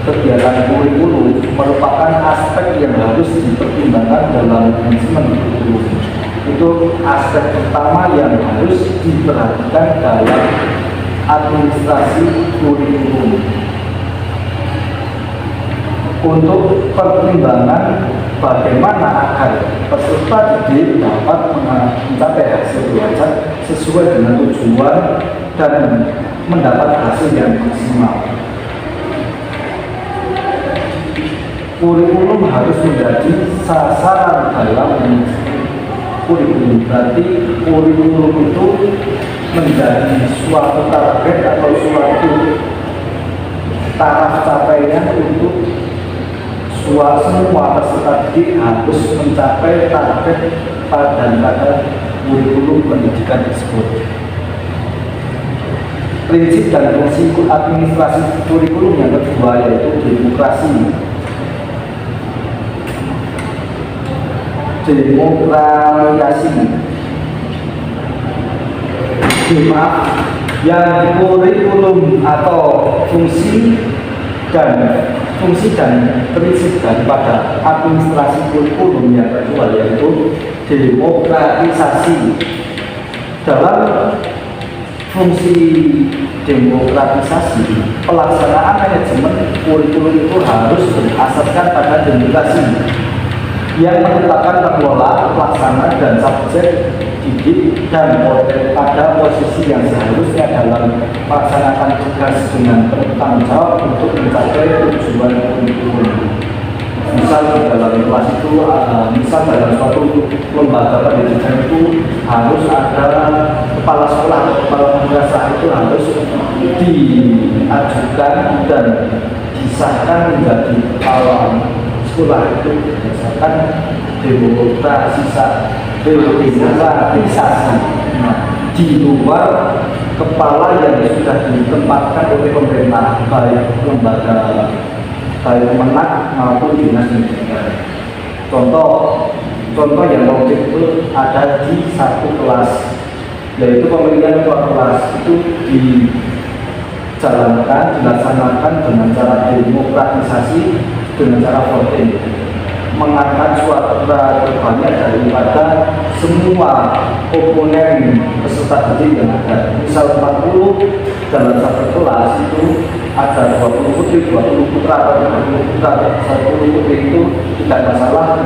kegiatan kurikulum merupakan aspek yang harus dipertimbangkan dalam manajemen kurikulum. Itu aspek pertama yang harus diperhatikan dalam administrasi kurikulum. Untuk pertimbangan bagaimana agar peserta didik dapat mencapai hasil belajar sesuai dengan tujuan dan mendapat hasil yang maksimal. Kurikulum harus menjadi sasaran dalam kurikulum. Berarti kurikulum itu menjadi suatu target atau suatu taraf capaian untuk semua peserta didik harus mencapai target pada kurikulum pendidikan tersebut. Prinsip dan fungsi administrasi kurikulum yang kedua yaitu demokrasi. Yang kurikulum atau fungsi dan fungsi dan prinsip daripada administrasi kurikulum yang kedua yaitu demokratisasi. Dalam fungsi demokratisasi, pelaksanaan manajemen kurikulum itu harus berasaskan pada demokrasi yang menetapkan pengelola, pelaksana, dan subjek didik dan pada posisi yang seharusnya dalam melaksanakan tugas dengan bertanggung jawab untuk mencapai tujuan kurikulum. Misal di dalam kelas itu, misal dalam suatu lembaga pendidikan itu harus ada kepala sekolah, kepala madrasah itu harus diajukan dan disahkan menjadi kepala sekolah itu berdasarkan demokratisasi. Nah, di luar kepala yang sudah ditempatkan oleh pemerintah, baik lembaga, baik Kemenak maupun dinas pendidikan. Contoh yang konkret itu ada di satu kelas, yaitu pemilihan ketua kelas itu dilaksanakan dengan cara demokratisasi, dengan cara voting, mengangkat suara terbanyak daripada semua komponen peserta didik yang ada. Misal 40 dalam satu kelas itu ada 20 putri, 20 putra, atau 20 putra, 10 putri itu tidak masalah.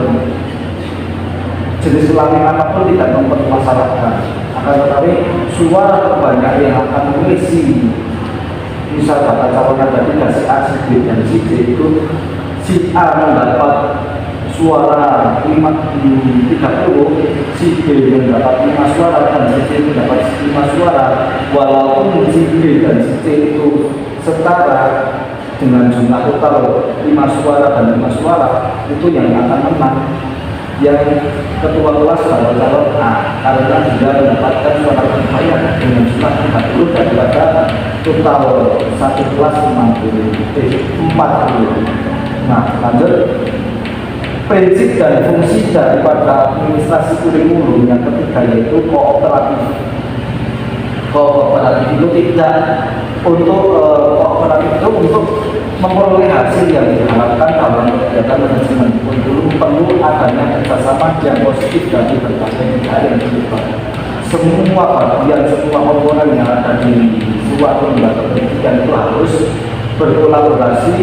Jenis kelamin apapun tidak mempermasalahkan. Akan tetapi suara terbanyak yang akan mengisi, misal bakal calonnya tadi dari si A, si B, dan si D itu, si A mendapat suara 30, si B mendapat 5 suara, dan si C mendapat 5 suara. Walaupun si B dan si C itu setara dengan jumlah total 5 suara dan 5 suara, itu yang akan menang yang ketua kelas adalah calon A, karena dia mendapatkan suara terbanyak dengan jumlah 30 daripada total satu kelas 40. Nah, lanjut. Prinsip dan fungsi daripada administrasi kurikulum yang ketiga yaitu kooperatif. Kooperatif itu tidak untuk kooperatif itu untuk memperoleh hasil yang diharapkan dalam kegiatan manajemen kurikulum perlu adanya kerjasama yang positif dari berbagai pihak yang terlibat. Semua bagian, semua komponen yang ada di suatu lembaga pendidikan itu harus berkolaborasi,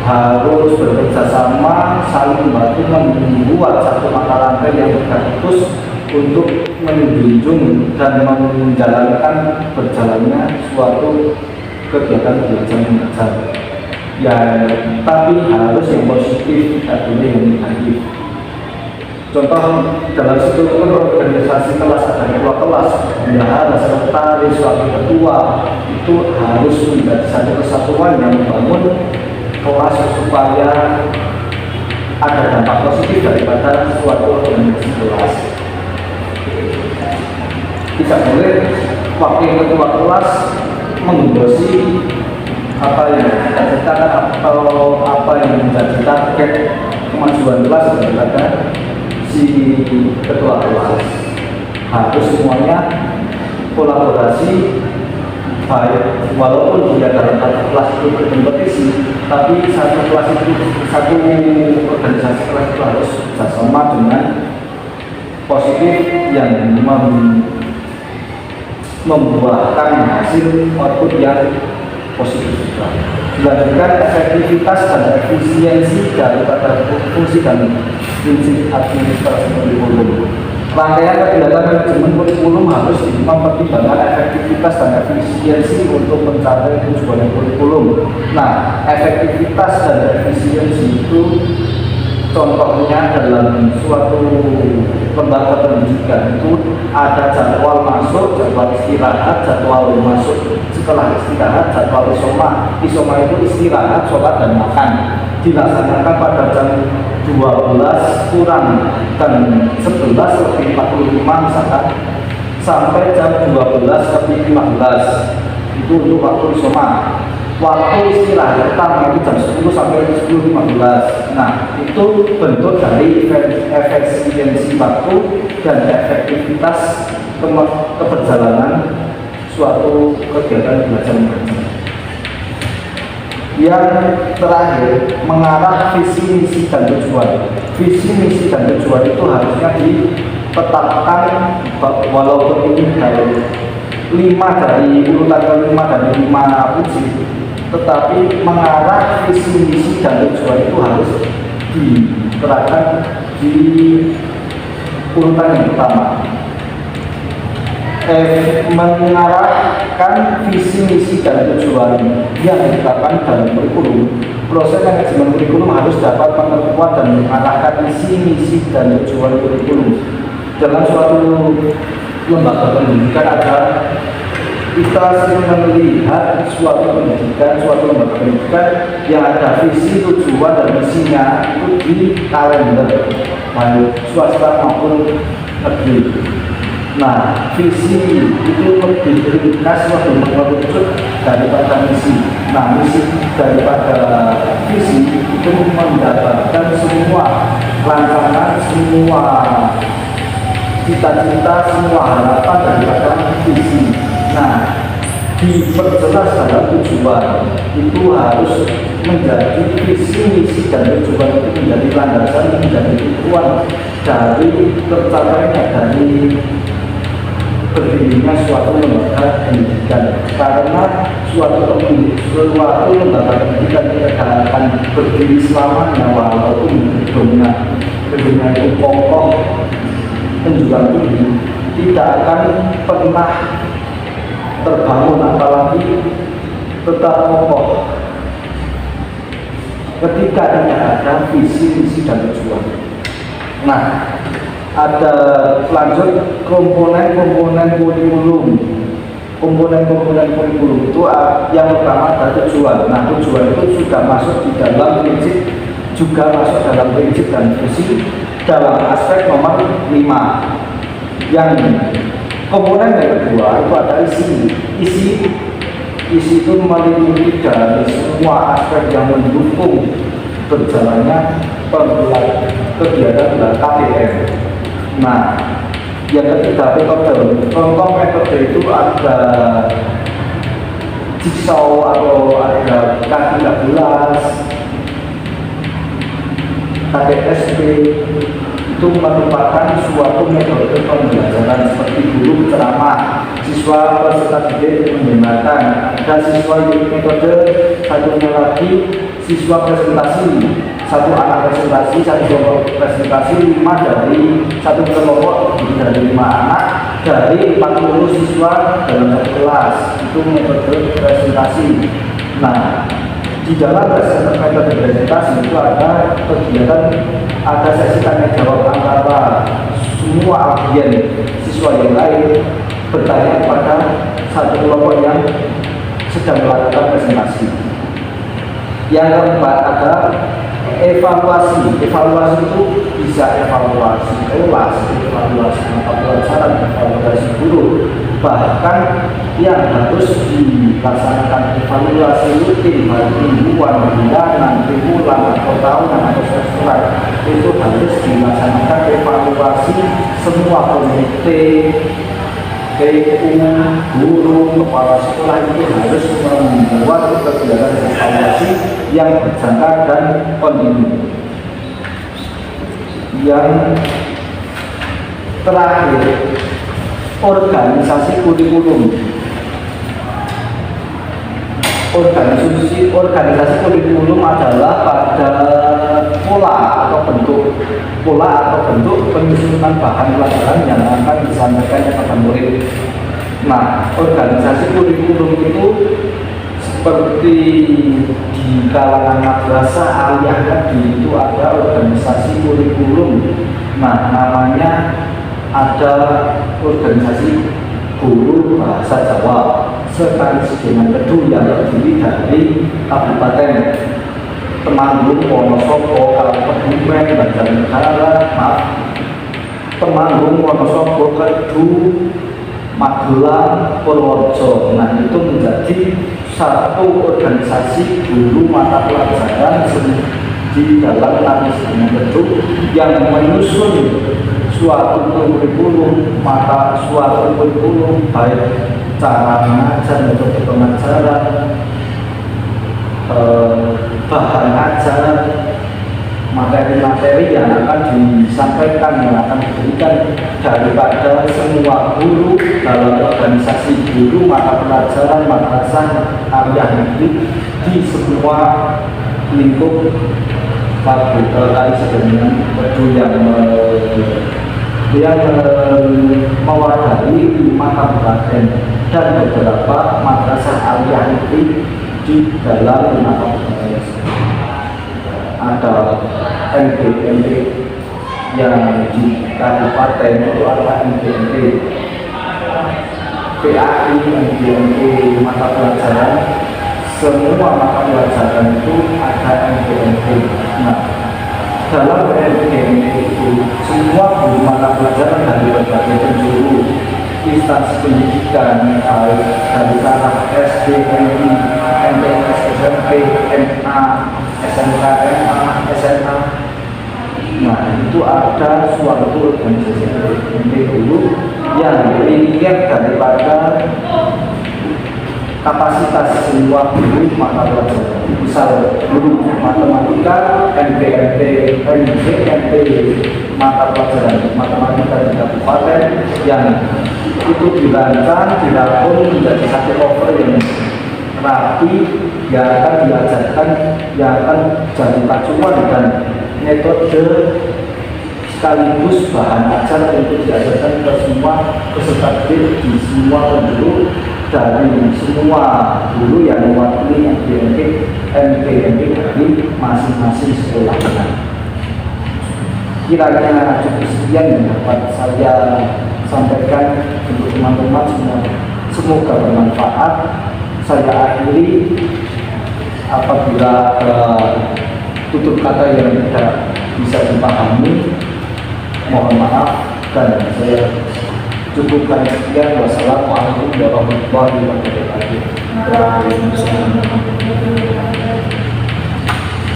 harus bekerjasama, saling membantu membuat satu mata rantai yang berfokus untuk menjunjung dan menjalankan berjalannya suatu kegiatan belajar mengajar. Ya, tapi harus yang positif, tidak boleh yang negatif. Contoh dalam struktur organisasi kelas ada ketua kelas, bendahara, sekretaris, wakil ketua, itu harus menjadi satu kesatuan yang membangun kelas supaya ada dampak positif daripada suatu organisasi kelas. Tidak boleh wakil ketua kelas menggembosi apa yang dicita-citakan atau apa yang menjadi target kemajuan kelas daripada si ketua kelas. Harus semuanya kolaborasi, baik walaupun dia dalam satu kelas itu berkompetisi, tapi satu kelas itu, satu organisasi kelas itu harus bersama dengan positif yang membuahkan hasil output yang positif juga. Dilanjutkan efektivitas dan efisiensi daripada fungsi dan prinsip administrasi kurikulum. Rangkaian kegiatan manajemen kurikulum harus mempertimbangkan efektivitas dan efisiensi untuk mencapai tujuan kurikulum. Nah, efektivitas dan efisiensi itu contohnya dalam suatu lembaga pendidikan itu ada jadwal masuk, jadwal istirahat, jadwal masuk setelah istirahat, jadwal isoma. Isoma itu istirahat, sholat, dan makan. Dilaksanakan pada jam 12 kurang dan 11 lebih 45 misalkan sampai jam 12 lebih 15 itu untuk waktu isoma. Waktu istirahat pertama itu jam 10 sampai 10.15. Nah, itu bentuk dari efisiensi waktu dan efektivitas keberjalanan suatu kegiatan belajar mengajar. Yang terakhir, mengarah visi, misi, dan tujuan. Visi, misi, dan tujuan itu harusnya ditetapkan walaupun ini dari 5 dari urutan ke-5 dari 5 prinsip, tetapi mengarah visi, misi, dan tujuan itu harus diterapkan di urutan yang pertama. Mengarahkan visi, misi, dan tujuan yang ditetapkan dalam kurikulum. Proses manajemen kurikulum harus dapat memperkuat dan mengarahkan visi, misi, dan tujuan kurikulum. Dalam suatu lembaga pendidikan kita sering melihat suatu pendidikan, suatu lembaga pendidikan yang ada visi, tujuan, dan misinya itu di kalender, baik swasta maupun negeri. Nah, visi itu lebih ringkas, lebih mengerucut daripada misi. Nah, misi daripada visi itu mendapatkan semua rancangan, semua cita-cita, semua harapan daripada visi. Nah, diperjelas dalam tujuan itu harus menjadi visi, misi, dan tujuan itu menjadi landasan, menjadi tujuan dari tercapainya dari berdirinya suatu lembaga pendidikan. Karena suatu lembaga pendidikan tidak akan berdiri selamanya walaupun gedungnya itu kokoh, menjulang tinggi, tidak akan pernah terbangun apalagi tetap kokoh ketika tidak ada visi, misi, dan tujuan. Nah, ada lanjut komponen kurikulum. Komponen kurikulum itu yang pertama ada tujuan. Nah, tujuan itu sudah masuk di dalam prinsip, juga masuk dalam prinsip dan visi dalam aspek nomor 5. Yang komponen yang kedua itu ada isi itu meliputi dari semua aspek yang mendukung berjalannya kegiatan KPM. Nah, yang ketiga metode. Contoh metode itu ada jigsaw atau ada K13, KDSP. Itu merupakan suatu metode pembelajaran seperti guru ceramah, siswa peserta didik mendengarkan, dan siswa metode satunya lagi siswa presentasi, satu anak presentasi, satu kelompok presentasi 5 dari satu kelompok dari 5 anak dari 40 siswa dalam satu kelas. Itu metode presentasi. Nah, di dalam metode presentasi itu ada kegiatan, ada sesi tanya jawab antara semua agen siswa yang lain bertanya kepada satu kelompok yang sedang melakukan presentasi. Yang keempat ada evaluasi. Evaluasi itu bisa evaluasi kelas, evaluasi mata pelajaran, evaluasi guru. Bahkan yang harus dilaksanakan evaluasi rutin, baik mingguan, bulanan, triwulan, atau tahunan, atau semesteran, itu harus dilaksanakan evaluasi semua komite, PU, guru, kepala sekolah itu harus membuat kegiatan evaluasi yang berjangka dan kontinu. Yang terakhir, organisasi kurikulum. Organisasi kurikulum adalah pada pola atau bentuk penyusunan bahan pelajaran yang akan disampaikan kepada murid. Nah, organisasi kurikulum itu seperti di kalangan madrasah aliyah tadi itu ada organisasi kurikulum. Nah, namanya ada organisasi guru bahasa Jawa sekaligus dengan Kedu yang terdiri dari Kabupaten Temanggung, Wonosobo, Kebumen, Banjarnegara, Temanggung, Wonosobo, Kedu, Magelang, Purworejo. Nah, itu menjadi satu organisasi guru mata pelajaran di dalam Nasional Kedu yang menyusun suatu kurikulum, suatu kurikulum baik cara mengajar, metode pengajaran, bahan ajar, materi-materi yang akan disampaikan, yang akan diberikan daripada semua guru dalam organisasi guru mata pelajaran madrasah aliyah negeri di semua lingkup KAI Sedengan yang mewadahi 5 kabupaten dan beberapa madrasah aliyah negeri di dalam 5 kabupaten. Ada MPMP yang di kabupaten itu ada MPMP PAI, MPMP mata pelajaran, semua mata pelajaran itu ada MPMP. Nah, dalam MPMP itu semua guru mata pelajaran dari berbagai penjuru instansi pendidikan dari taraf SD, MI, MTS, SMP, MA, SMK, MA, SMA. Nah, itu ada suatu organisasi guru yang dilihat daripada kapasitas semua guru mata pelajaran. Misal guru matematika, MPMP, MPMP mata pelajaran matematika di kabupaten yang itu dirancang, dirangkum menjadi satu cover yang rapi, yang akan diajarkan, yang akan jadi pacuan dan metode sekaligus bahan ajar untuk diajarkan ke semua peserta didik di semua penjuru dari semua guru yang mewakili MPMP dari masing-masing sekolah. Kiranya cukup sekian yang dapat saya sampaikan untuk teman-teman semua. Semoga bermanfaat. Saya akhiri apabila tutur kata yang tidak bisa dipahami, mohon maaf dan saya cukupkan sekian. Wassalamualaikum warahmatullahi wabarakatuh.